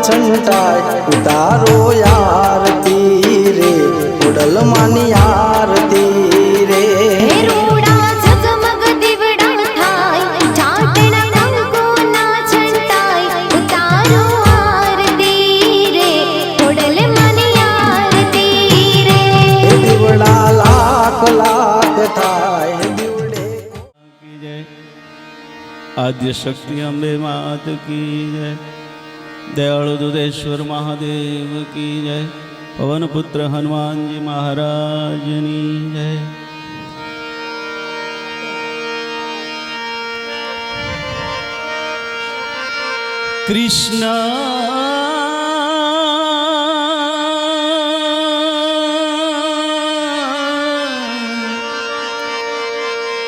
छंटाय उतारो आरती रे उड़ल मानी आरती रे रोड़ा जगमग दिवड़ा थाय चाटना कंको ना छंटाय उतारो आरती रे उड़ल मानी आरती रे दिवड़ा लाख लाख थाय दिवड़े की जय। आद्य शक्ति अम्बे मात की जय। दयालु दुधेश्वर महादेव की जय। पवन पुत्र हनुमान जी महाराज की जय। कृष्ण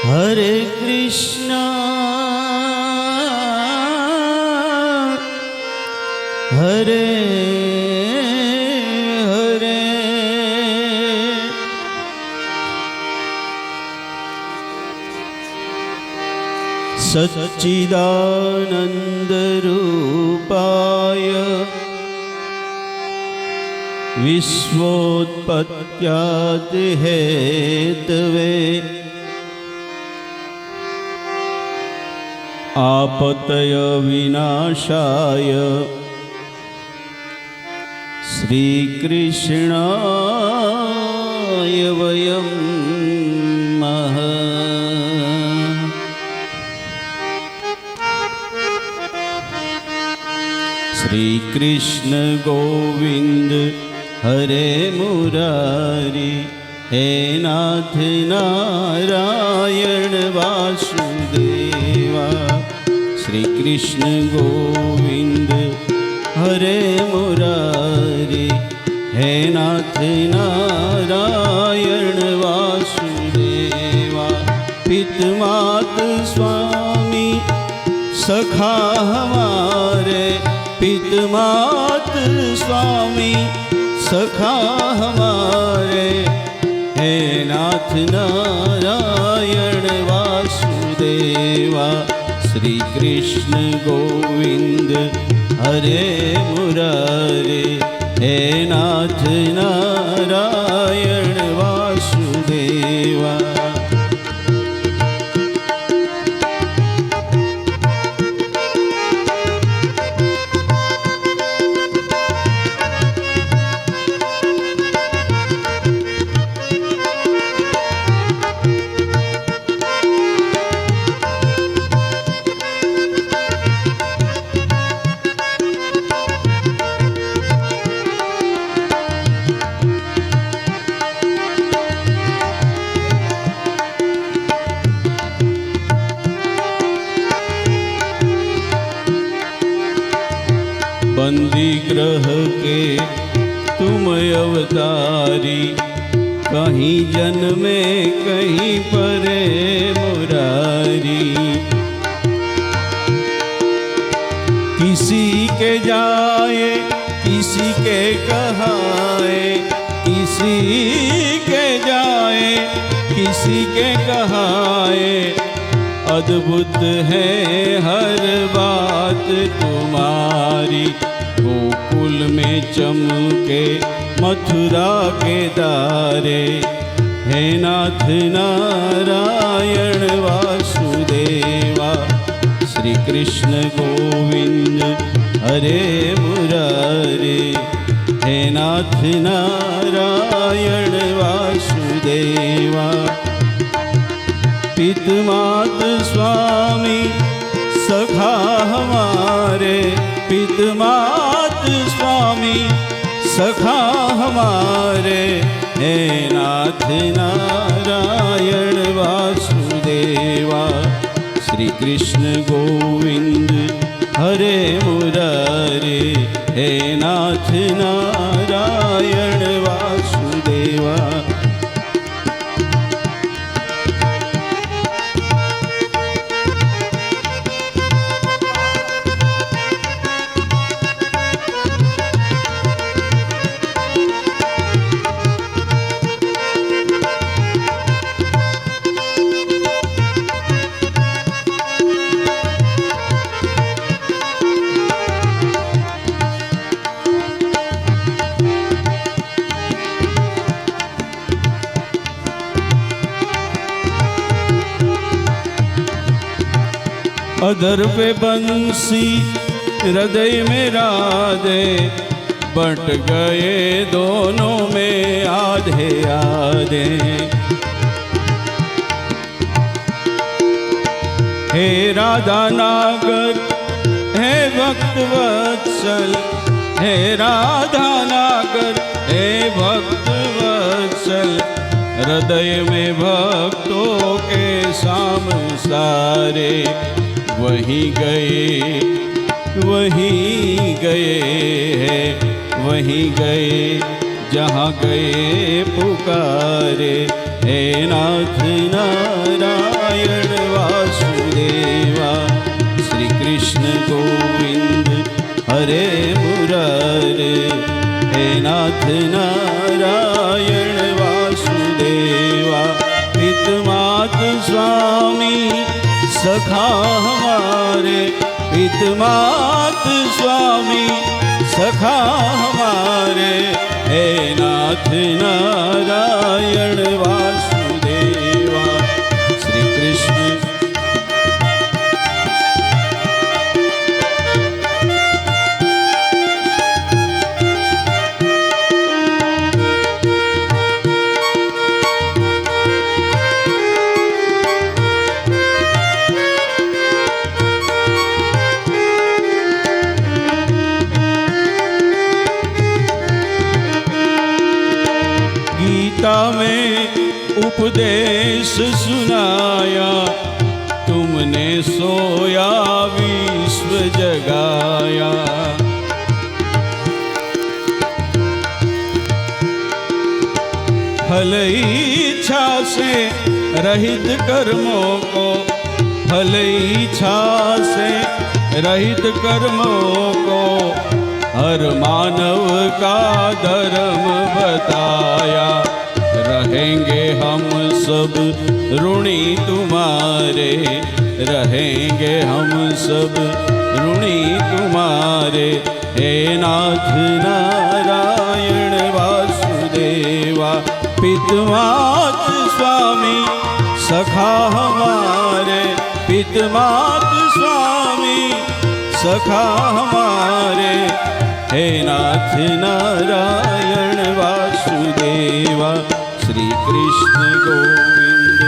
हरे कृष्ण हरे हरे सच्चिदानंद रूपाय विश्वोत्पत्त्यादि हेतवे आपतय विनाशाय श्री कृष्णाय वयं नमः। श्री कृष्ण गोविंद हरे मुरारी हे नाथ नारायण वासुदेवा। श्री कृष्ण गोविंद हरे मुरारी हे नाथ नारायण वासुदेवा। पितमात स्वामी सखा हमारे पितमात स्वामी सखा हमारे हे नाथ नारायण वासुदेवा। श्री कृष्ण गोविंद हरे मुरारे हे नाथ नारायण वासुदेवा। बंदी ग्रह के तुम अवतारी कहीं जन्मे कहीं परे मुरारी। किसी के जाए किसी के कहाए किसी के जाए किसी के कहाए। अद्भुत है हर बात तुम्हारी। गोकुल में चमके मथुरा के दारे हे नाथ नारायण वासुदेवा। श्री कृष्ण गोविंद हरे मुरारे हे नाथ नारायण वासुदेवा। पितमात स्वामी सखा हमारे पितमात स्वामी सखा हमारे हे नाथ नारायण वासुदेवा। श्री कृष्ण गोविंद हरे मुरारे हे नाथ नारायण वासुदेवा। अधर पे बंसी हृदय में राधे, बट गए दोनों में आधे आधे। हे राधा नागर हे भक्त वत्सल, हे राधा नागर हे भक्त वत्सल, हृदय में भक्तों के साम सारे, वहीं गए हैं, वहीं गए जहाँ गए पुकारे। हे नाथ नारायण वासुदेवा, श्री कृष्ण गोविंद हरे मुरारे। हे नाथ नारायण वासुदेवा, पितमात स्वामी सखा हमारे, पितमात स्वामी सखा हमारे। हे नाथ नारायण वासुदेवा, श्री कृष्ण गीता में उपदेश सुनाया, तुमने सोया विश्व जगाया। फल इच्छा से रहित कर्मों को, फल इच्छा से रहित कर्मों को, हर मानव का धर्म बताया। रहेंगे हम सब ऋणी तुम्हारे, रहेंगे हम सब ऋणी तुम्हारे। हे नाथ नारायण वासुदेवा, पितमात स्वामी सखा हमारे, पितमात स्वामी सखा हमारे। हे नाथ नारायण वासुदेवा, श्री कृष्ण गोविंद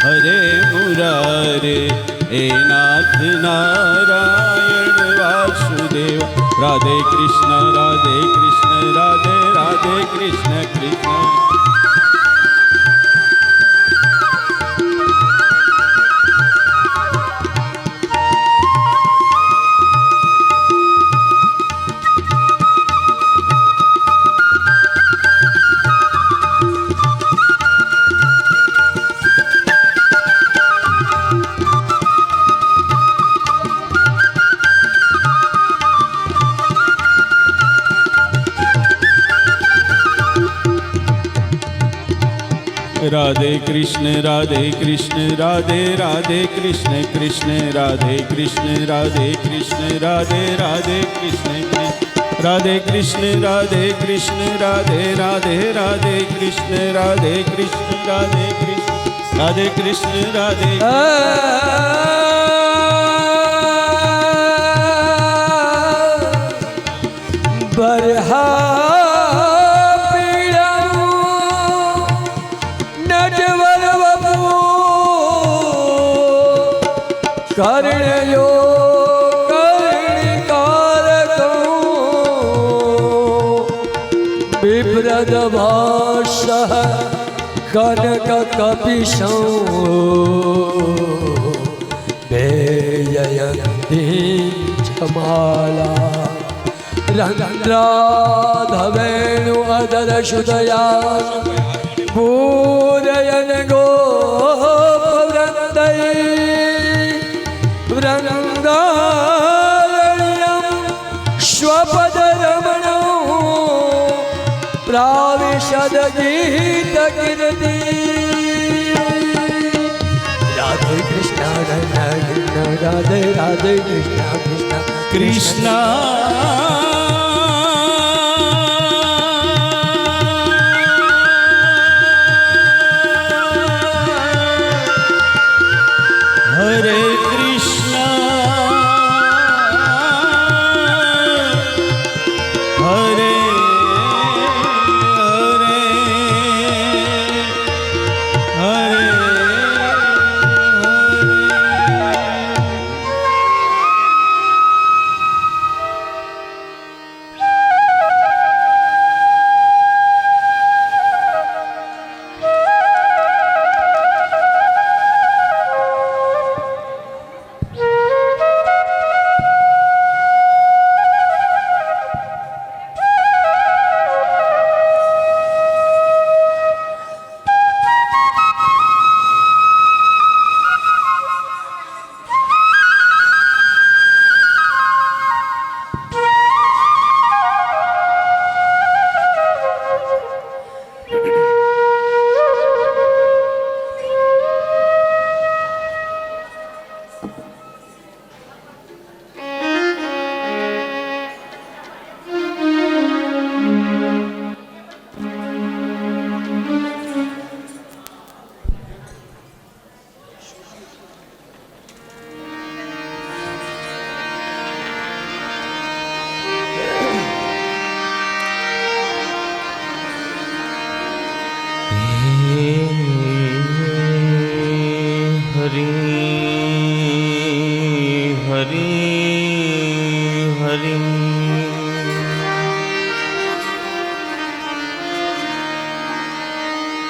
हरे मुरारे। हे नाथ नारायण वासुदेवा, राधे कृष्ण राधे कृष्ण राधे राधे कृष्ण कृष्ण। राधे कृष्ण राधे कृष्ण राधे राधे कृष्ण कृष्ण राधे कृष्ण राधे कृष्ण राधे राधे कृष्ण कृष्ण राधे कृष्ण राधे कृष्ण राधे राधे राधे कृष्ण राधे कृष्ण राधे कृष्ण राधे कृष्ण राधे। बरहा कर्णयो कर्णिकारको बिभ्रद भाषः कनक कपिशो बेययन्ती जमाला रंध्राधवेणु अदर शुदया पूरयन गोपवृन्दै वृन्दारण्यं स्वपदरमणो प्राविशद गीतकीर्ति। राधे कृष्ण राधे राधे कृष्ण कृष्ण कृष्ण। हरे कृष्ण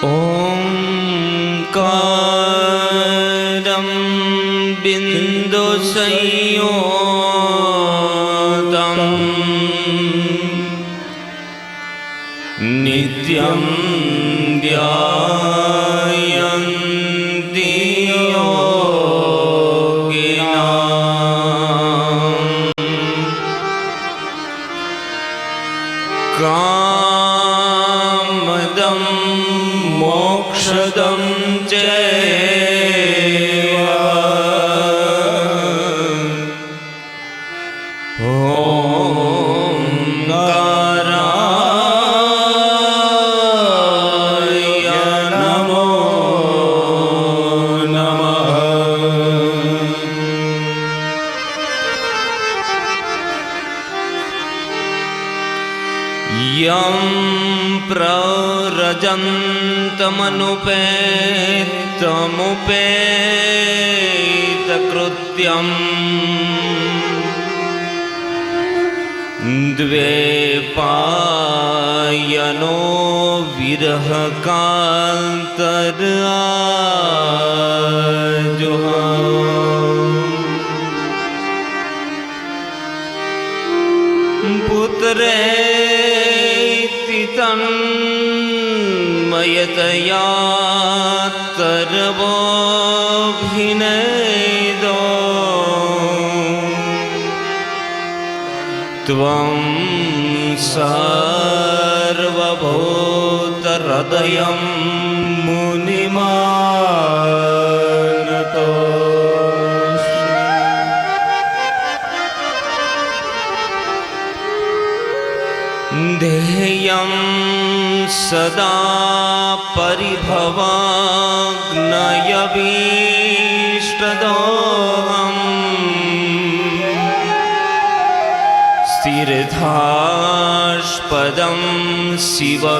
ओंकारं बिन्दुसंयोतं नित्यं ध्यायन्ति कामदं मोक्षदं चैव ओंकाराय नमो नमः। यं प्रव्रजन्तमनुपेतमुपेतकृत्यं द्वैपायनो विरहकान्तराजुहाव पुत्रेति तन्मयतया सर्वोऽभिनेदो त्वं सर्वभूतहृदयं मुनिमानतोऽस्मि। ध्येयं सदा परिभवाग्नयभीष्टदोहम् स्थिरधास्पदं शिवविरञ्चिनुतं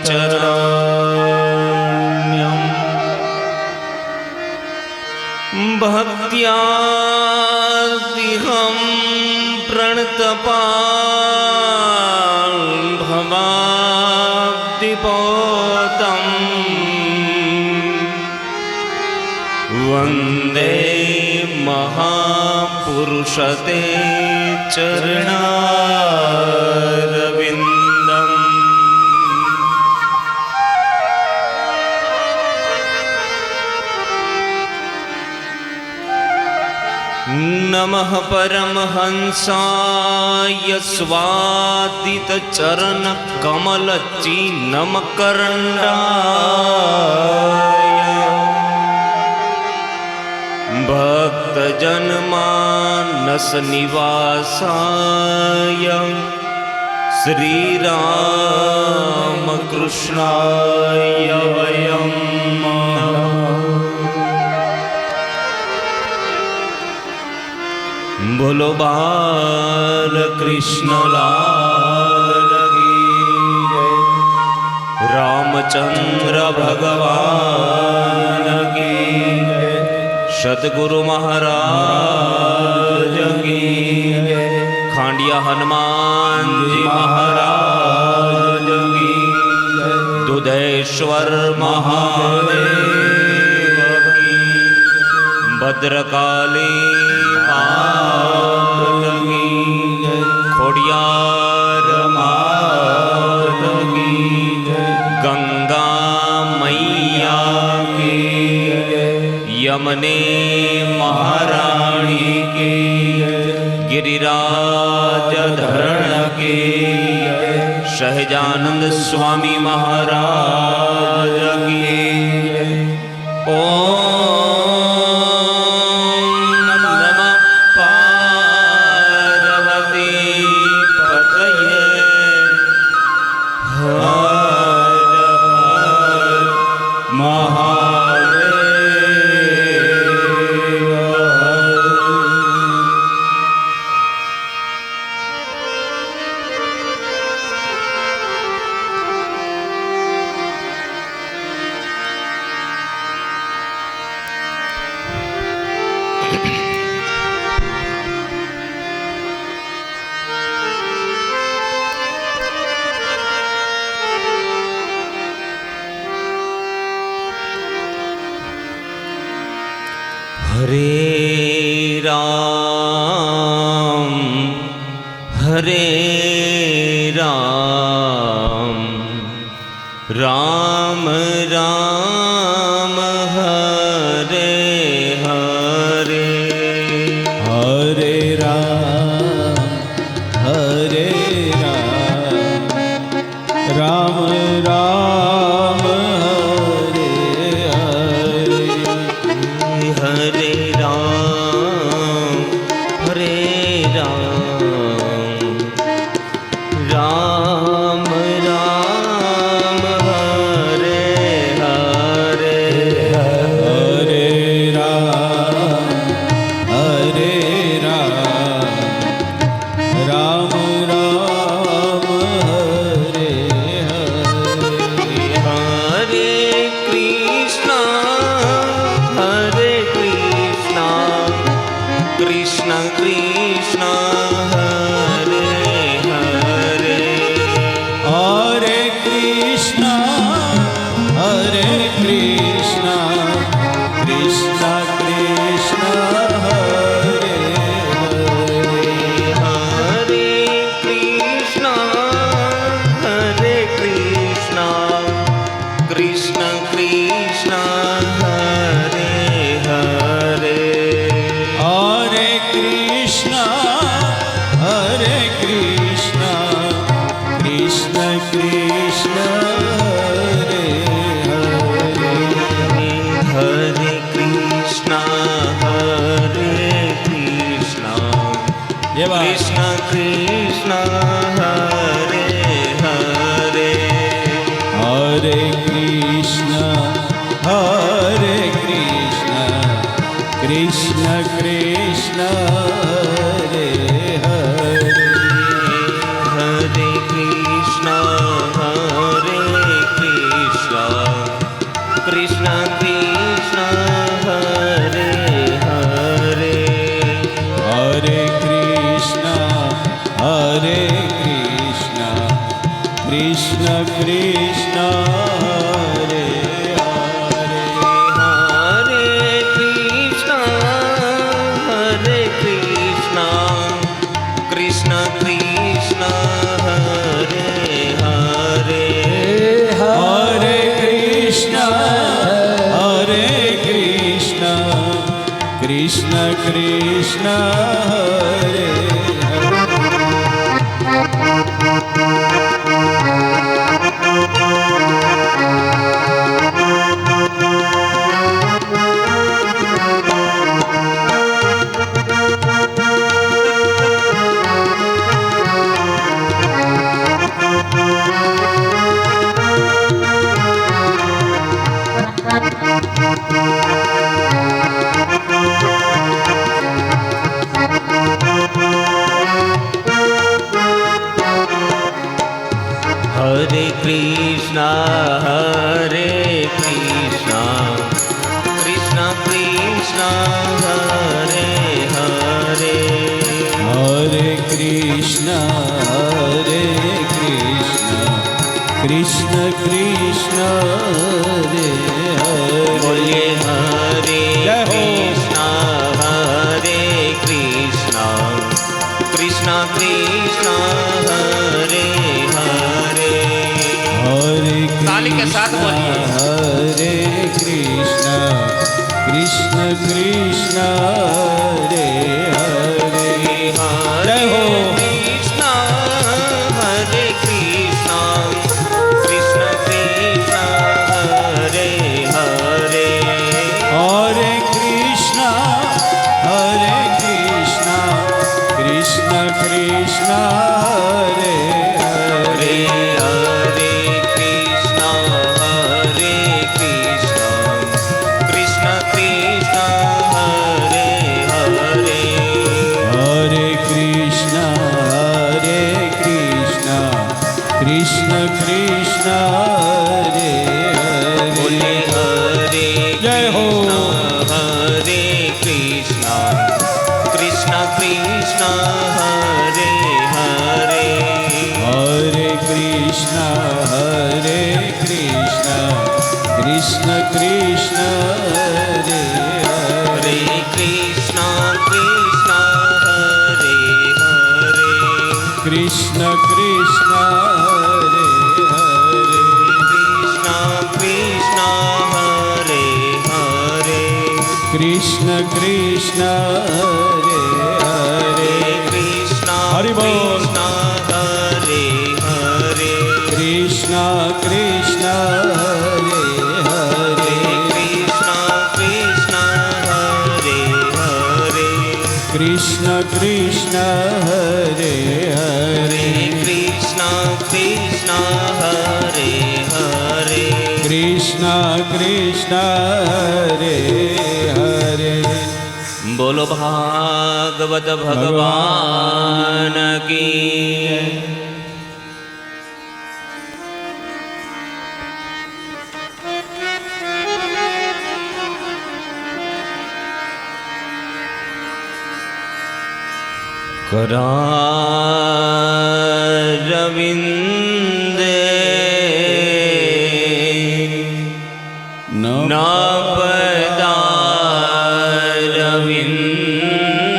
चरण्यम् भक्त्यादिहं प्रणतपाल भवाब्धिपोतं वन्दे महापुरुषते चरणारविन्दम्। नमः परमहंसाय स्वादितचरणकमलचिन्नमकरण्डाय भक्तजनमानसनिवासाय श्रीरामकृष्णाय वयं नमः। बोलो बाल कृष्ण लाल की जय, रामचंद्र भगवान की जय, सतगुरु महाराज की जय, खांडिया हनुमान जी महाराज की जय, दुधेश्वर महादेव की, भद्रकाली खोड़ियार मात की गंगा मैया की यमुने महारानी की गिरिराज धरण की सहजानंद स्वामी महाराज की ओम राम राम राम हरे हरे हरे राम हरे राम राम हरे हरे हरे राम राम राम हरे हरे हरे राम हरे राम राम हरे हरे हरे कृष्णा कृष्ण कृष्ण हरे हरे हरे कृष्णा कृष्ण कृष्ण हरे हरे हरे कृष्णा कृष्ण कृष्ण हरे हरे हरे कृष्णा कृष्ण कृष्ण हरे हरे हरे कृष्णा ये बात कृष्ण कृष्ण हरे हरे हरे कृष्ण कृष्ण कृष्ण हरे हरे हरे कृष्ण कृष्ण कृष्ण हरे हरे हरे कृष्ण कृष्ण कृष्ण हरे हरे हरे कृष्ण कृष्ण कृष्ण हरे हरे हरे कृष्ण कृष्ण कृष्ण हरे हरे कृष्णा कृष्ण कृष्ण हरे हरे हरे कृष्ण कृष्ण कृष्ण हरे हरे बोलिए हरे कृष्ण कृष्ण कृष्ण हरे हरे हरे ताली के साथ बोलिए हरे कृष्ण कृष्ण हरे हरे जय हो कृष्ण हरे कृष्ण कृष्ण कृष्ण हरे हरे हरे कृष्ण कृष्ण कृष्ण हरे हरे हरे कृष्ण कृष्ण कृष्ण हरे हरे हरे कृष्ण कृष्ण कृष्ण हरे हरे बोले हरे जय हो हरे कृष्ण कृष्ण कृष्ण हरे हरे हरे कृष्ण कृष्ण कृष्ण हरे हरे हरे कृष्ण कृष्ण हरे हरे कृष्ण कृष्ण हरे કૃષ્ણ કૃષ્ણ હરે હરે Krishna Hari Bol. Krishna Hare Hare Krishna Krishna હરે હરે Krishna Krishna Hare Hare Krishna Krishna હરે હરે Krishna Krishna Hare Hare Krishna Krishna હરે હરે બોલો ભાગવત ભગવાન કી करारविन्दे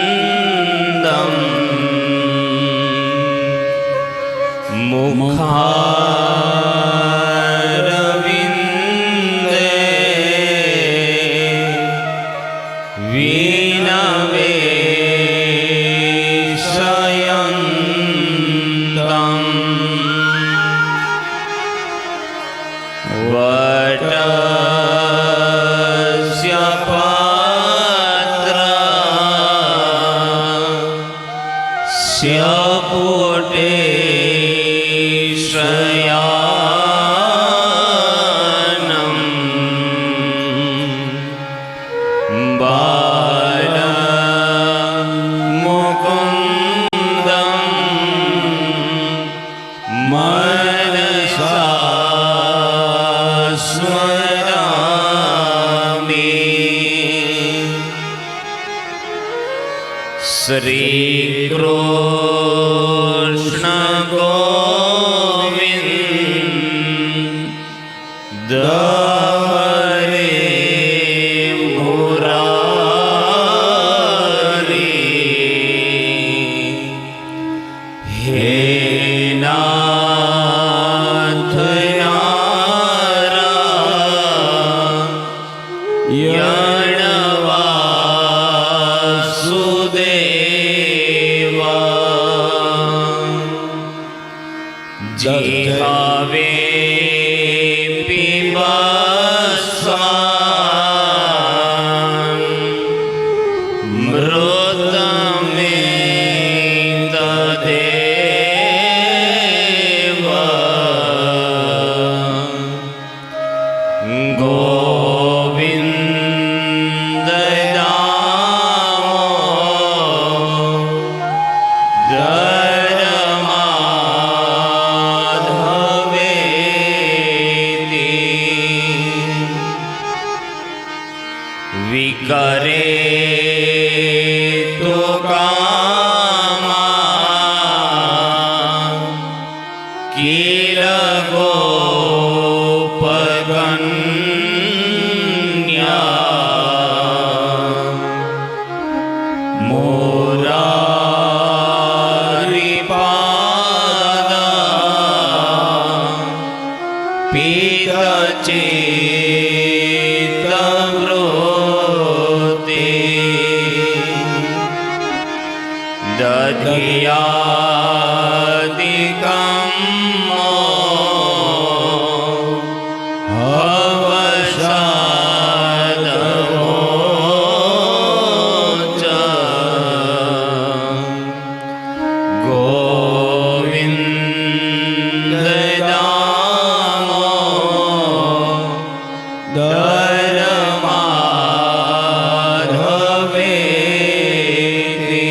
नपदारविन्दम् मुखारविन्दे वटस्य पात्रस्य पुटे शयानम् बालमुकुन्दम् मनसा स्मरामि श्रीकृष्ण गोविन्द हरे मुरारी हे नाथ वासुदेवा जिहावे पिबस्वान् मृतमे तदेव गोविन्द दामोदरमाधवेति विकरे तो कामा किल गोपकन्या मुरारिपादा पीतचेतवृत्ति दधियादिकम् हवसादवोच गोविन्द दामोदरमाधवेति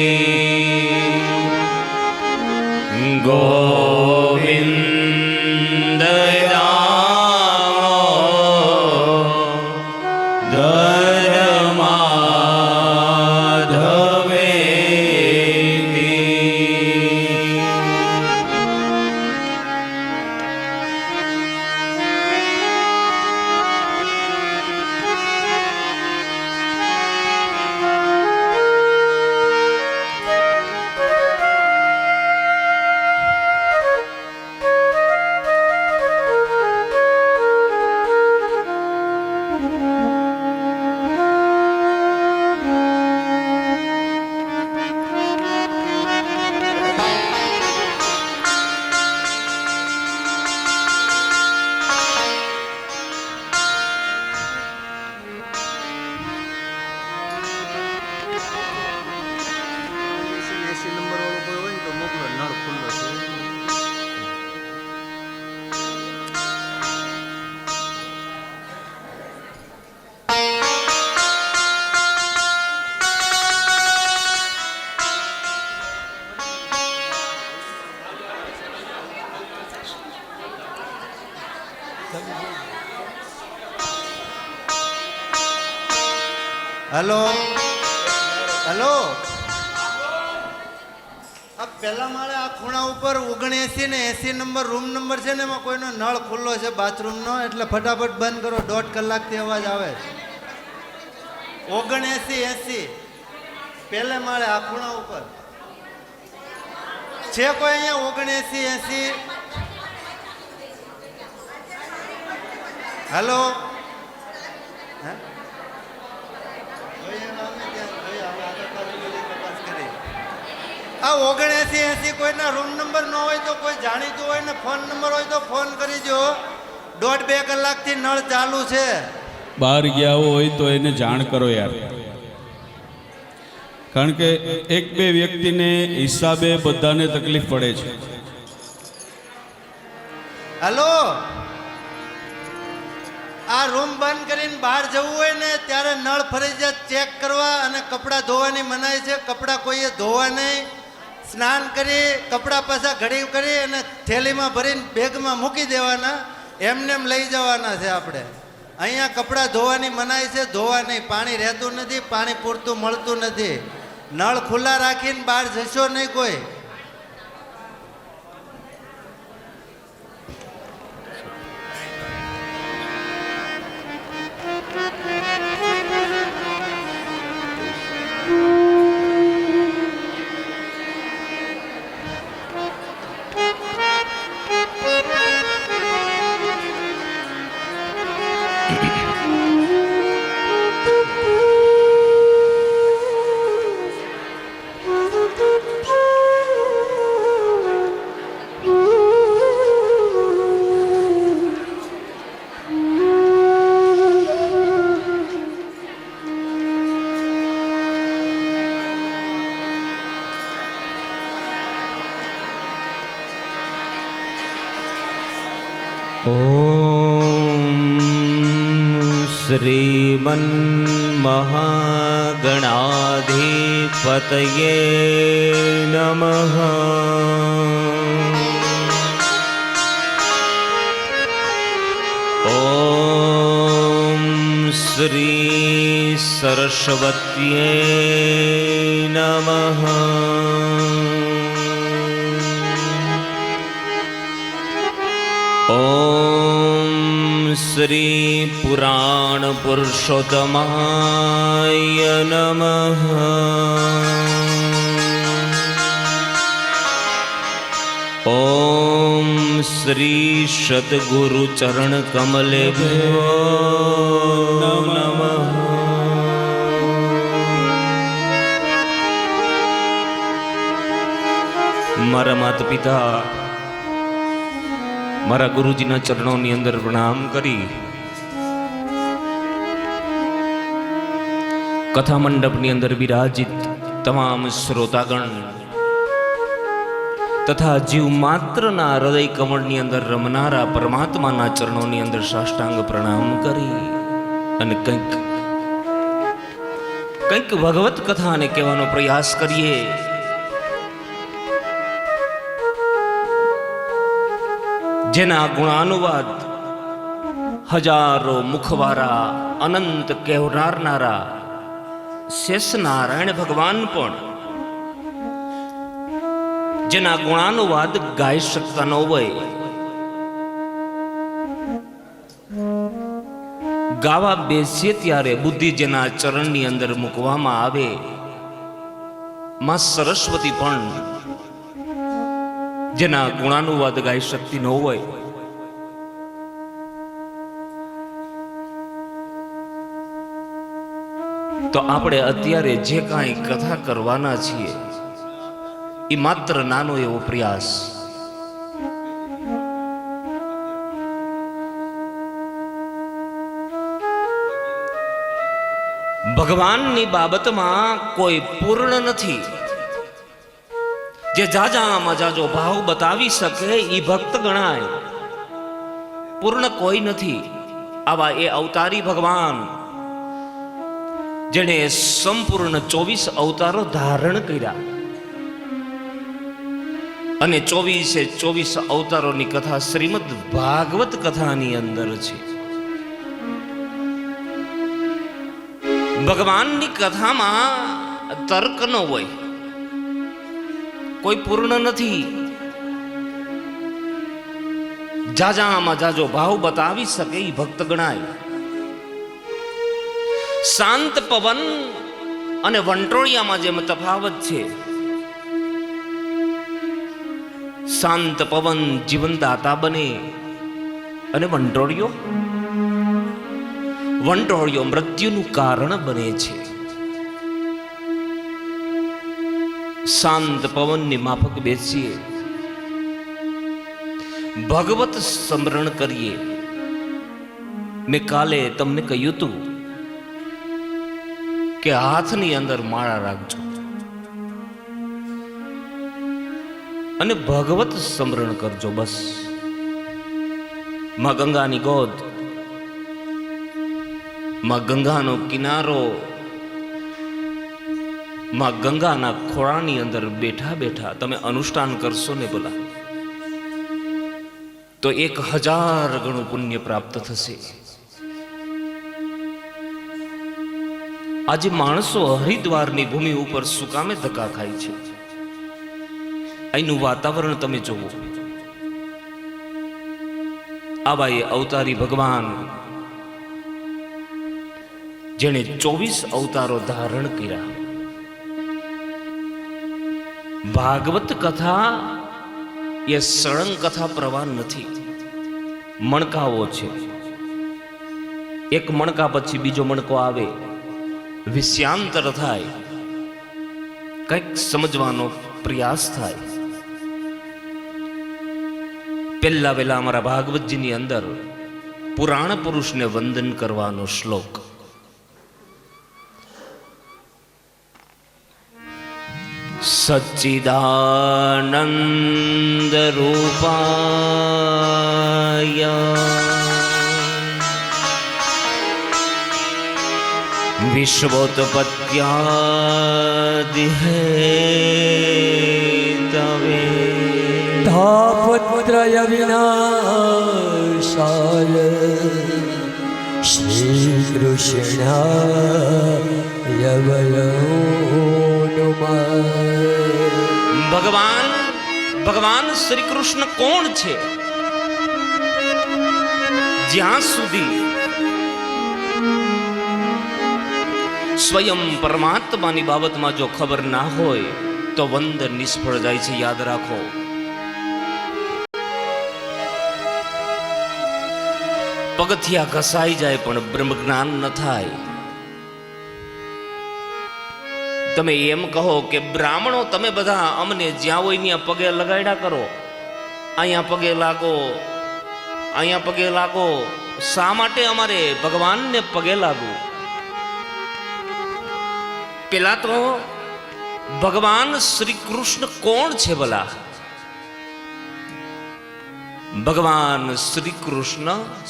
હેલો હેલો આ પહેલા માળે આ ખૂણા ઉપર 79 ને 80 નંબર રૂમ નંબર છે ને, એમાં કોઈનો નળ ખુલ્લો છે બાથરૂમનો, એટલે ફટાફટ બંધ કરો. 1.5 કલાકથી અવાજ આવે છે. 79 80 પહેલે માળે આ ખૂણા ઉપર છે કોઈ અહીંયા? 79 80 હેલો હે આ 79 80 કોઈના રૂમ નંબર ન હોય તો કોઈ જાણીતું હોય ને ફોન નંબર હોય તો ફોન કરી દો. 1.5 કલાકથી નળ ચાલુ છે. બહાર ગયા હોય તો એને જાણ કરો યાર, કારણ કે એક બે વ્યક્તિને હિસાબે બધાને તકલીફ પડે છે. હેલો આ રૂમ બંધ કરીને બહાર જવું હોય ને ત્યારે નળ ફરજિયાત ચેક કરવા, અને કપડાં ધોવાની મનાઈ છે. કપડાં કોઈએ ધોવા નહીં. સ્નાન કરી કપડાં પાછા ઘડી કરી અને થેલીમાં ભરીને બેગમાં મૂકી દેવાના, એમને એમ લઈ જવાના છે. આપણે અહીંયા કપડાં ધોવાની મનાઈ છે, ધોવા નહીં. પાણી રહેતું નથી, પાણી પૂરતું મળતું નથી. નળ ખુલ્લા રાખીને બહાર જશો નહીં કોઈ. श्रीमन्महागणाधिपतये नमः। ॐ श्री सरस्वत्यै नमः। ॐ श्री पुराण पुरुषोत्तमाय नमः। ॐ श्री सद्गुरु चरण कमलेभ्यो नमः। मारा माता पिता मारा गुरुजीना चरणोनी अंदर प्रणाम करी कथा मंडपनी अंदर विराजित तमाम श्रोतागण तथा जीव मात्रना हृदय कमळनी अंदर रमनारा परमात्माना चरणोनी अंदर साष्टांग प्रणाम करी अने कंईक भगवत कथाने कहेवानो प्रयास करिए। जेना गुणानुवाद हजारों मुखवारा अनंत कहेवनारा शेष नारायण भगवान पण जेना गुणानुवाद गाई शकता न होय, गावा बेसीए त्यारे बुद्धि जेना चरणनी अंदर मूकवामां आवे मां सरस्वती पण जेना गुणानुवाद गाई शकती न होय। तो आपणे अत्यारे जे कांई कथा करवाना छीए ई मात्र नानो एवो प्रयास। भगवाननी बाबतमां कोई पूर्ण नथी। जे जाजामां जाजो भाव बतावी सके ई भक्त गणाय, पूर्ण कोई नथी। आवा ए अवतारी भगवान जेने संपूर्ण 24 अवतारो धारण कर्या અને 24 અવતારોની કથા શ્રીમદ ભાગવત કથાની અંદર છે. ભગવાનની કથામાં તર્ક ન હોય, કોઈ પૂર્ણ નથી. જાજામાં જાજો ભાવ બતાવી શકે એ ભક્ત ગણાય. શાંત પવન અને વંટોળિયામાં જેમ તફાવત છે. શાંત પવન જીવનદાતા બને અને વંટોળિયો મૃત્યુનું કારણ બને છે. શાંત પવનની માફક બેસીએ, ભગવત સ્મરણ કરીએ. મેં કાલે તમને કહ્યું હતું કે હાથની અંદર માળા રાખજો અને ભગવત સ્મરણ કરજો. બસ માં ગંગાની ગોદ, માં ગંગાનો કિનારો, માં ગંગાના ખોળાની અંદર બેઠા બેઠા તમે અનુષ્ઠાન કરશો ને બોલા તો 1000 ગણું પુણ્ય પ્રાપ્ત થશે. આજે માણસો હરિદ્વારની ભૂમિ ઉપર શું કામે ધક્કા ખાય છે? અહીંનું વાતાવરણ તમે જુઓ. આવા એ અવતારી ભગવાન જેણે 24 અવતારો ધારણ કર્યા. ભાગવત કથા એ સળંગ કથા પ્રવાહ નથી, મણકાઓ છે. એક મણકા પછી બીજો મણકો આવે, વિષયાંતર થાય, કંઈક સમજવાનો પ્રયાસ થાય. પહેલા વહેલા અમારા ભાગવતજીની અંદર પુરાણ પુરુષને વંદન કરવાનો શ્લોક. સચ્ચિદાનંદ રૂપાય વિશ્વોત્પત્યાદિ હેતવે તાપત્રય વિનાશાય શ્રી કૃષ્ણાય વયમ. ભગવાન શ્રી કૃષ્ણ કોણ છે? જ્યાં સુધી સ્વયં પરમાત્માની બાબતમાં જો ખબર ના હોય તો વંદન નિષ્ફળ જાય છે. યાદ રાખો. પગથિયા ઘસાઈ જાય પણ બ્રહ્મ જ્ઞાન ન થાય. તમે એમ કહો કે બ્રાહ્મણો તમે બધા અમને જ્યાં હોય ત્યાં પગે લગાડ્યા કરો, અહીંયા પગે લાગો, અહીંયા પગે લાગો. શા માટે અમારે ભગવાનને પગે લાગવું? પેલા તો ભગવાન શ્રી કૃષ્ણ કોણ છે ભલા? ભગવાન શ્રી કૃષ્ણ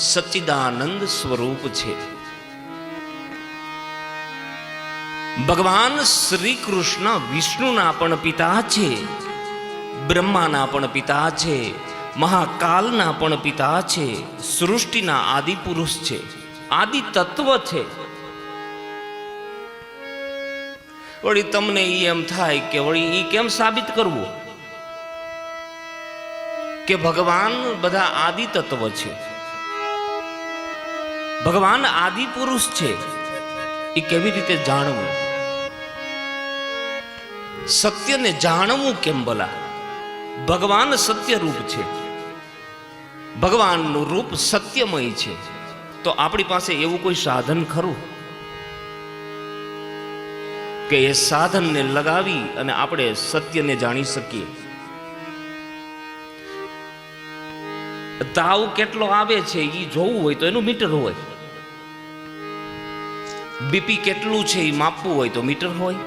સચ્ચિદાનંદ સ્વરૂપ છે. ભગવાન શ્રી કૃષ્ણ વિષ્ણુના પણ પિતા છે, બ્રહ્માના પણ પિતા છે, મહાકાલના પણ પિતા છે, સૃષ્ટિના આદિ પુરુષ છે, આદિ તત્વ છે. વળી તમને એમ થાય કે વળી એ કેમ સાબિત કરવું કે ભગવાન બધા આદિ તત્વ છે, ભગવાન આદિ પુરુષ છે? એ કેવી રીતે જાણવું? સત્યને જાણવું કેમ ભલા? ભગવાન સત્ય રૂપ છે, ભગવાનનું રૂપ સત્યમય છે. તો આપણી પાસે એવું કોઈ સાધન ખરું કે એ સાધનને લગાવી અને આપણે સત્યને જાણી શકીએ? તાવ કેટલો આવે છે એ જોવું હોય તો એનું મીટર હોય, બીપી કેટલું છે એ માપવું હોય તો મીટર હોય.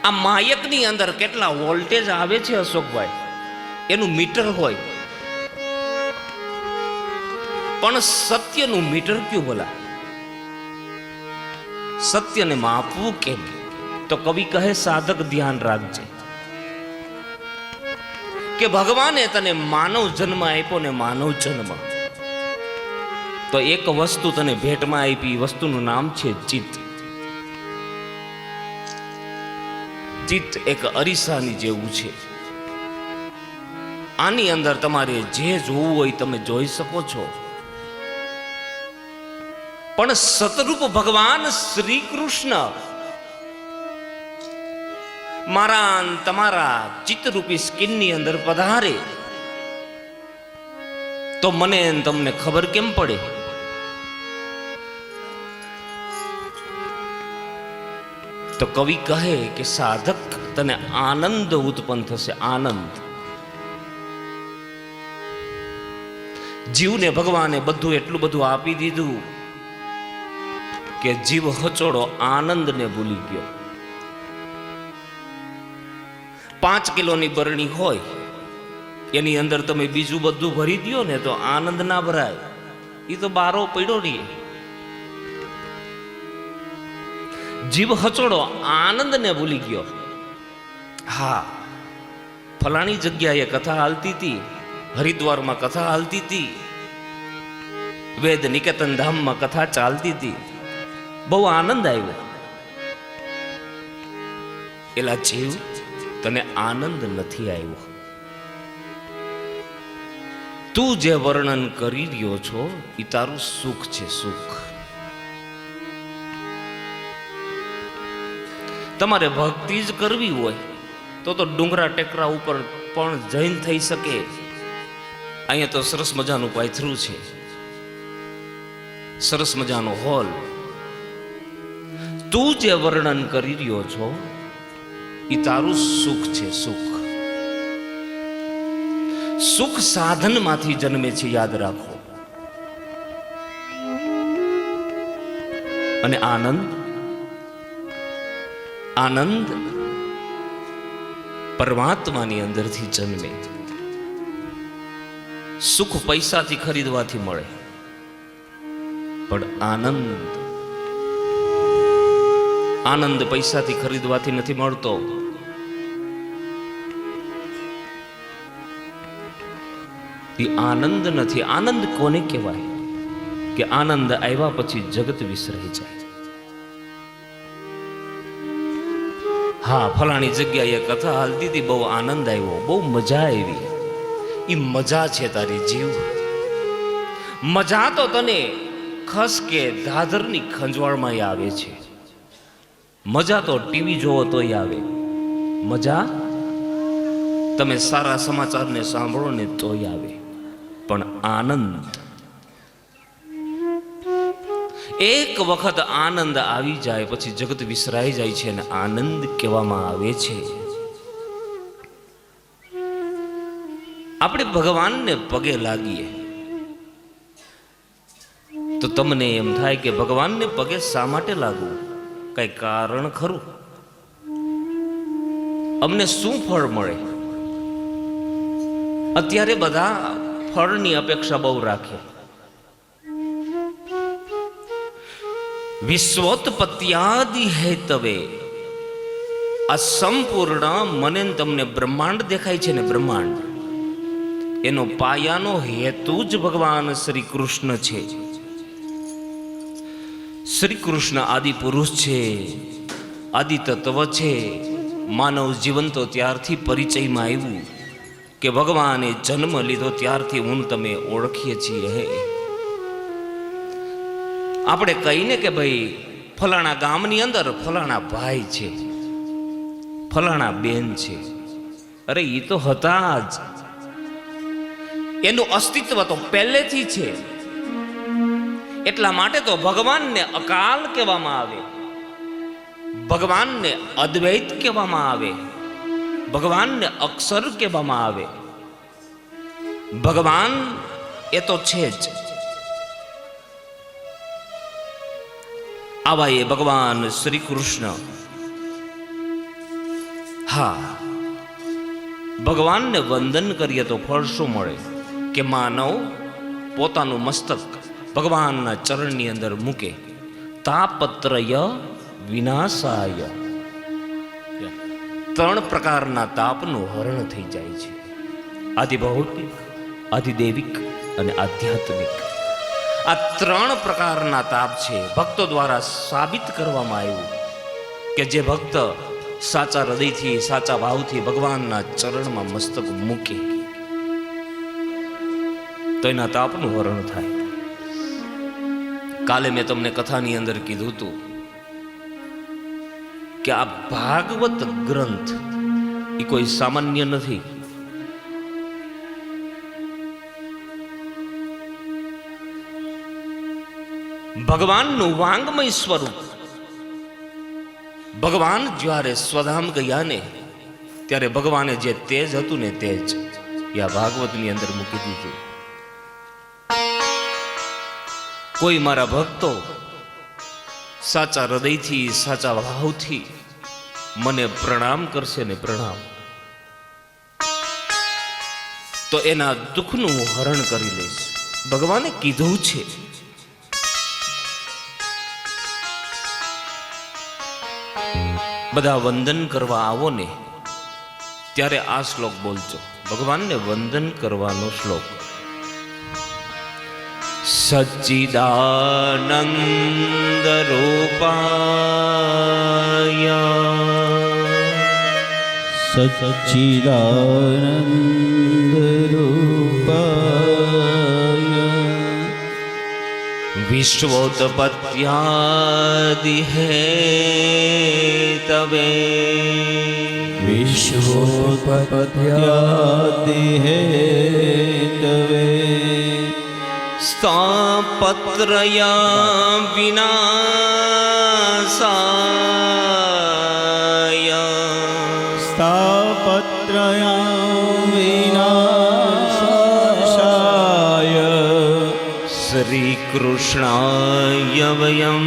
આ માયકની અંદર કેટલા વોલ્ટેજ આવે છે અશોકભાઈ, એનું મીટર હોય. પણ સત્યનું મીટર ક્યું બોલા? સત્યને માપવું કેમ? તો કવિ કહે સાધક ધ્યાન રાખજે. કે ભગવાને તને માનવ જન્મ આપ્યો ને માનવ જન્મ, તો એક વસ્તુ તને ભેટમાં આપી, વસ્તુનું નામ છે ચિત્ત. ચિત્ત એક અરીસાની જેવું છે. આની અંદર તમારે જે જોવું હોય તમે જોઈ શકો છો. પણ સતરૂપ ભગવાન શ્રી કૃષ્ણ મારા તમારા ચિત્તરૂપી સ્કિનની અંદર પધારે તો મને તમને ખબર કેમ પડે? તો કવિ કહે કે સાધક તને આનંદ ઉત્પન્ન થશે. આનંદ. જીવને ભગવાને બધું એટલું બધું આપી દીધું કે જીવ હચોડો આનંદને ભૂલી ગયો. 5 કિલોની બરણી હોય, એની અંદર તમે બીજું બધું ભરી દો ને તો આનંદ ના ભરાય. એ તો બારો પડ્યો રહીએ. જીવ હચોડો આનંદને ભૂલી ગયો. હા, ફલાણી જગ્યાએ કથા હાલતી હતી, હરિદ્વારમાં કથા હાલતી હતી, વેદ નિકેતન ધામમાં કથા ચાલતી હતી, બહુ આનંદ આવ્યો. એલા જીવ, તને આનંદ નથી આવ્યો. તું જે વર્ણન કરી રહ્યો છો એ તારું સુખ છે. સુખ. તમારે ભક્તિ જ કરવી હોય તો ડુંગરા ટેકરા ઉપર પણ જૈન થઈ શકે. અહીંયા તો સરસ મજાનું પાયથરું છે, સરસ મજાનો હોલ. તું જે વર્ણન કરી રહ્યો છો એ તારું સુખ છે. સુખ. સુખ સાધનમાંથી જન્મે છે, યાદ રાખો. અને આનંદ, આનંદ પરમાત્માની અંદરથી જન્મે. સુખ પૈસાથી ખરીદવાથી મળે, પણ આનંદ, આનંદ પૈસાથી ખરીદવાથી નથી મળતો. એ આનંદ નથી. આનંદ કોને કહેવાય? કે આનંદ આવ્યા પછી જગત વિસરાઈ જાય. હા, ફલાણી જગ્યાએ કથા હાલતી હતી, બહુ આનંદ આવ્યો, બહુ મજા આવી. એ મજા છે તારી જીવ. મજા તો તને ખસ કે દાદરની ખંજવાળમાં આવે છે. મજા તો ટીવી જોવો તોય આવે. મજા તમે સારા સમાચારને સાંભળો ને તોય આવે. પણ આનંદ, એક વખત આનંદ આવી જાય પછી જગત વિસરાઈ જાય છે અને આનંદ કહેવામાં આવે છે. આપણે ભગવાનને પગે લાગીએ તો તમને એમ થાય કે ભગવાનને પગે શા માટે લાગવું? કઈ કારણ ખરું? અમને શું ફળ મળે? અત્યારે બધા ફળની અપેક્ષા બહુ રાખે. વિશ્વોત્પત્યાદિ હેતવે, આ સંપૂર્ણ મને તમને બ્રહ્માંડ દેખાય છે ને, બ્રહ્માંડ એનો પાયાનો હેતુ જ ભગવાન શ્રી કૃષ્ણ છે. શ્રી કૃષ્ણ આદિ પુરુષ છે, આદિ તત્વ છે. માનવ જીવન તો ત્યારથી પરિચયમાં આવ્યું કે ભગવાને જન્મ લીધો ત્યારથી હું તમે ઓળખીએ છીએ. આપણે કહીને કે ભાઈ ફલાણા ગામની અંદર ફલાણા ભાઈ છે, ફલાણા બેન છે, અરે એ તો હતા જ. એનું અસ્તિત્વ તો પહેલેથી છે. એટલા માટે તો ભગવાનને અકાલ કહેવામાં આવે, ભગવાનને અદ્વૈત કહેવામાં આવે, ભગવાનને અક્ષર કહેવામાં આવે. ભગવાન એ તો છે જ. આવા એ ભગવાન શ્રી કૃષ્ણ. હા, ભગવાનને વંદન કરીએ તો ફળ શું મળે? કે માનવ પોતાનું મસ્તક ભગવાનના ચરણની અંદર મૂકે. તાપત્રય વિનાશાય. 3 પ્રકારના તાપનું હરણ થઈ જાય છે. આધિભૌતિક, આધિદેવિક અને આધ્યાત્મિક. આ ત્રણ પ્રકારના તાપ છે. ભક્તો દ્વારા સાબિત કરવામાં આવ્યું કે જે ભક્ત સાચા હૃદયથી, સાચા ભાવથી ભગવાનના ચરણમાં મસ્તક મૂકે તો એના તાપનું હરણ થાય. કાલે મેં તમને કથાની અંદર કીધું હતું કે આ ભાગવત ગ્રંથ એ કોઈ સામાન્ય નથી. ભગવાનનું વાંગમય સ્વરૂપ. ભગવાન જ્યારે સ્વધામ ગયા ને ત્યારે ભગવાને જે તેજ હતું ને તેજ એ આ ભાગવતની અંદર મૂકી દીધું. કોઈ મારા ભક્તો સાચા હૃદયથી, સાચા ભાવથી મને પ્રણામ કરશે ને પ્રણામ, તો એના દુઃખનું હું હરણ કરી લઈશ. ભગવાને કીધું છે. બધા વંદન કરવા આવો ને ત્યારે આ શ્લોક બોલજો. ભગવાનને વંદન કરવાનો શ્લોક. સચ્ચિદાનંદ રૂપાય સચ્ચિદાનંદ રૂપાય વિશ્વોત્પત્યાદિ હેતવે વિશ્વોત્પત્યાદિ હેતવે સ્થાપત્રયા વિનાશાય સ્થાપત્રયા વિનાશાય શ્રી કૃષ્ણાય વયમ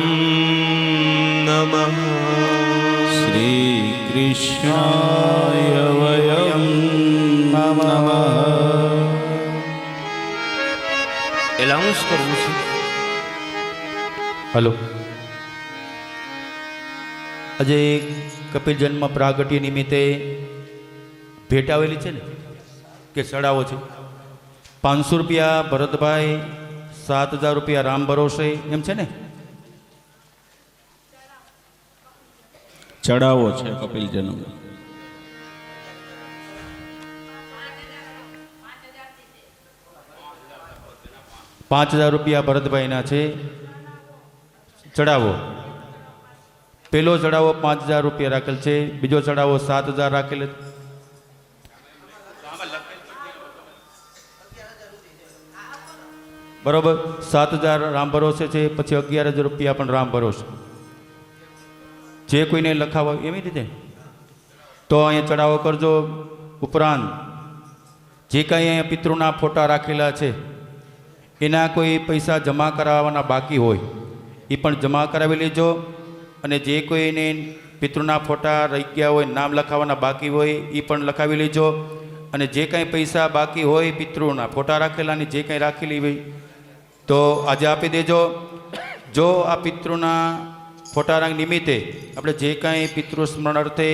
નમઃ. શ્રી કૃષ્ણાય વયમ નમઃ. એલાઉન્સ કરવું છે. હલો, આજે કપિલ જન્મ પ્રાગટ્ય નિમિત્તે ભેટ આવેલી છે ને કે ચડાવો છે. 500 રૂપિયા ભરતભાઈ, 7000 રૂપિયા રામ ભરોસે, એમ છે ને? ચડાવો છે કપિલ જન્મ. ₹5000 ભરતભાઈના છે ચડાવો. પેલો ચડાવો 5000 રૂપિયા રાખેલ છે, બીજો ચડાવો 7000 રાખેલ. બરોબર, 7000 રામ ભરોસે છે, પછી 11000 રૂપિયા પણ રામ ભરોસે. જે કોઈને લખાવો એવી રીતે તો અહીંયા ચડાવો કરજો. ઉપરાંત જે કાંઈ અહીંયા પિતૃના ફોટા રાખેલા છે એના કોઈ પૈસા જમા કરાવવાના બાકી હોય એ પણ જમા કરાવી લેજો. અને જે કોઈને પિતૃના ફોટા રહી ગયા હોય, નામ લખાવવાના બાકી હોય એ પણ લખાવી લેજો. અને જે કાંઈ પૈસા બાકી હોય પિતૃના ફોટા રાખેલાની જે કાંઈ રાખેલી હોય તો આજે આપી દેજો. જો આ પિતૃના ફોટાના નિમિત્તે આપણે જે કાંઈ પિતૃ સ્મરણ અર્થે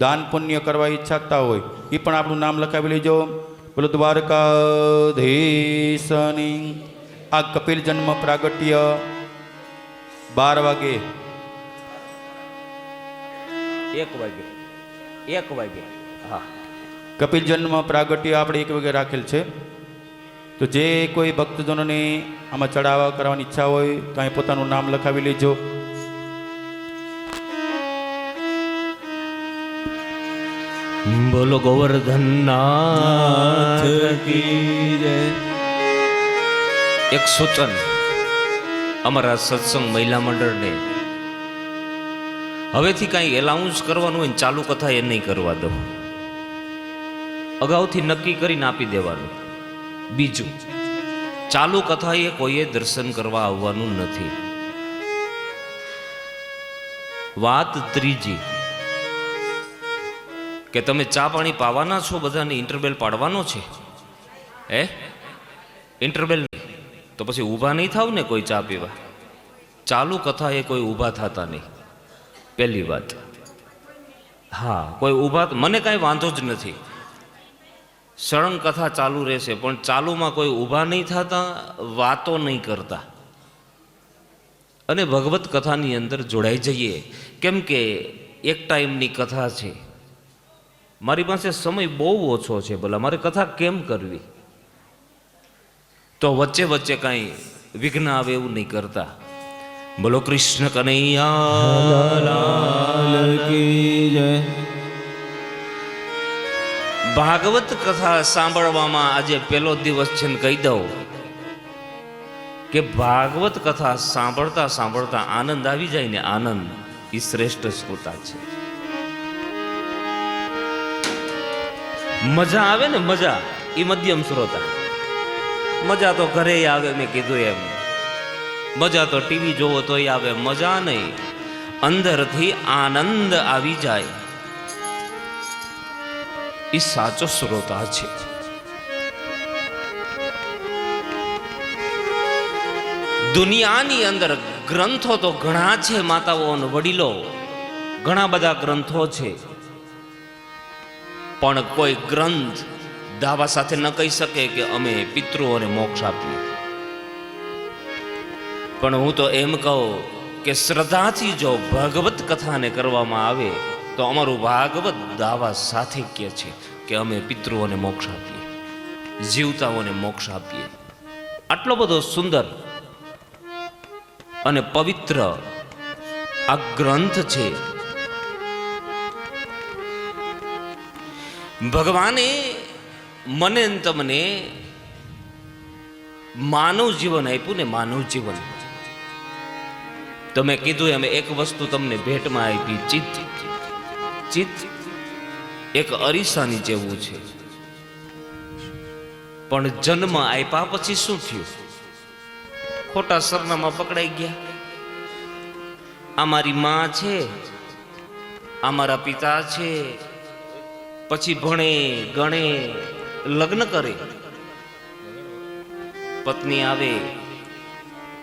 દાન પુણ્ય કરવા ઈચ્છતા હોય એ પણ આપણું નામ લખાવી લેજો. બોલો દ્વારકાધીશની. આ કપિલ જન્મ પ્રાગટ્ય 12 વાગે, 1 વાગે. હા, કપિલ જન્મ પ્રાગટ્ય આપણે 1 વાગે રાખેલ છે. તો જે કોઈ ભક્તજનોને આમાં ચડાવવા કરવાની ઈચ્છા હોય તો અહીં પોતાનું નામ લખાવી લેજો. બોલો ગોવર્ધનનાથ કી જય. એક સૂચન અમારા સત્સંગ મહિલા મંડળને, હવેથી કાંઈ એલાઉન્સ કરવાનું હોય ચાલુ કથા એ નહીં કરવા દો. અગાઉથી નક્કી કરીને આપી દેવાનું. બીજું, ચાલુ કથા એ કોઈએ દર્શન કરવા આવવાનું નથી. વાત ત્રીજી કે તમે ચા પાણી પાવાના છો, બધાને ઇન્ટરબેલ પાડવાનો છે. ઇન્ટરબેલ તો પછી ઊભા નહીં થાવ ને કોઈ ચા પીવા. ચાલુ કથા એ કોઈ ઊભા થતા નહીં, પહેલી વાત. હા, કોઈ ઊભા, મને કાંઈ વાંધો જ નથી. સળંગ કથા ચાલુ રહેશે, પણ ચાલુમાં કોઈ ઊભા નહીં થતા, વાતો નહીં કરતા અને ભગવત કથાની અંદર જોડાઈ જઈએ. કેમ કે એક ટાઈમની કથા છે, મારી પાસે સમય બહુ ઓછો છે, ભલા મારે કથા કેમ કરવી? તો વચ્ચે વચ્ચે કાંઈ વિઘ્ન આવે એવું નહીં કરતા. બોલો કૃષ્ણ કનૈયા લાલ કી જય. ભાગવત કથા સાંભળવામાં આજે પહેલો દિવસ છે ને કહી દઉં કે ભાગવત કથા સાંભળતા સાંભળતા આનંદ આવી જાય ને, આનંદ એ શ્રેષ્ઠ શ્રોતા છે. મજા આવે ને, મજા એ મધ્યમ શ્રોતા. મજા તો ઘરે આવે, મેં કીધું એમ. મજા તો ટીવી જોવો તોય આવે, મજા નહીં, અંદરથી આનંદ આવી જાય એ સાચો શ્રોતા છે. દુનિયાની અંદર ગ્રંથો તો ઘણા છે, માતાઓ અને વડીલો ઘણા બધા ગ્રંથો છે, પણ કોઈ ગ્રંથ દાવા સાથે ન કહી શકે કે અમે પિતૃઓને મોક્ષ આપીએ. પણ હું તો એમ કહું કે શ્રદ્ધાથી જો ભગવત કથાને કરવામાં આવે તો અમારું ભાગવત દાવા સાથે કહે છે કે અમે પિતૃઓને મોક્ષ આપીએ, જીવતાઓને મોક્ષ આપીએ. આટલો બધો સુંદર અને પવિત્ર આ ગ્રંથ છે. ભગવાને મને તમને માનવ જીવન આપ્યું ને, માનવ જીવન. તમે કીધું એમ એક વસ્તુ તમને ભેટમાં આપી, ચિત્ત. ચિત્ત એક અરીસાની જેવું છે, પણ જન્મ આપ્યા પછી શું થયું? ખોટા સરનામાં પકડાઈ ગયા. આ મારી માં છે, આ મારા પિતા છે, પછી ભણે ગણે લગ્ન કરે, પત્ની આવે,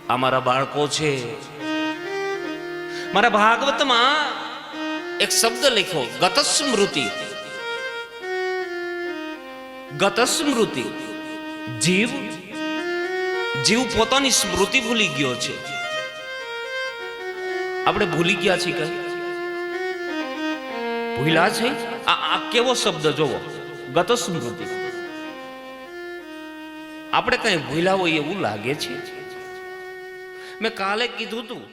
આ મારા બાળકો છે. મારા ભાગવતમાં એક શબ્દ લખ્યો, ગતસ્મૃતિ. ગતસ્મૃતિ. જીવ પોતાની સ્મૃતિ ભૂલી ગયો છે. આપણે ભૂલી ગયા છીએ કઈ? ભૂલા છે? આ કેવો શબ્દ જોવો, ગતસ્મૃતિ. આપણે કઈ ભૂલા હોય એવું લાગે છે? મેં કાલે કીધું હતું